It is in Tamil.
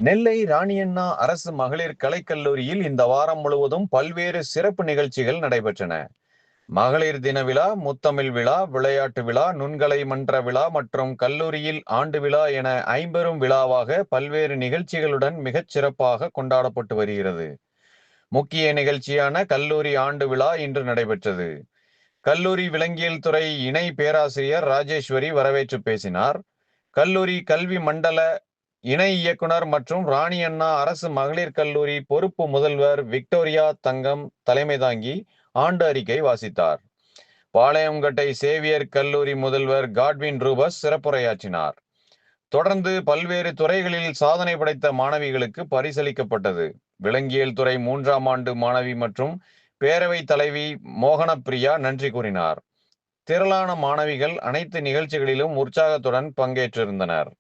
நெல்லை ராணியண்ணா அரசு மகளிர் கலைக்கல்லூரியில் இந்த வாரம் முழுவதும் பல்வேறு சிறப்பு நிகழ்ச்சிகள் நடைபெற்றன. மகளிர் தின விழா, முத்தமிழ் விழா, விளையாட்டு விழா, நுண்கலை மன்ற விழா மற்றும் கல்லூரியில் ஆண்டு விழா என ஐம்பெரும் விழாவாக பல்வேறு நிகழ்ச்சிகளுடன் மிகச் சிறப்பாக கொண்டாடப்பட்டு வருகிறது. முக்கிய நிகழ்ச்சியான கல்லூரி ஆண்டு விழா இன்று நடைபெற்றது. கல்லூரி விலங்கியல் துறை இணை பேராசிரியர் ராஜேஸ்வரி வரவேற்று பேசினார். கல்லூரி கல்வி மண்டல இணை இயக்குனர் மற்றும் ராணி அண்ணா அரசு மகளிர் கல்லூரி பொறுப்பு முதல்வர் விக்டோரியா தங்கம் தலைமை தாங்கி ஆண்டு அறிக்கை வாசித்தார். பாளையங்கோட்டை சேவியர் கல்லூரி முதல்வர் காட்வின் ரூபஸ் சிறப்புரையாற்றினார். தொடர்ந்து பல்வேறு துறைகளில் சாதனை படைத்த மாணவிகளுக்கு பரிசளிக்கப்பட்டது. விலங்கியல் துறை 3ஆம் ஆண்டு மாணவி மற்றும் பேரவை தலைவி மோகனப்பிரியா நன்றி கூறினார். திரளான மாணவிகள் அனைத்து நிகழ்ச்சிகளிலும் உற்சாகத்துடன் பங்கேற்றிருந்தனர்.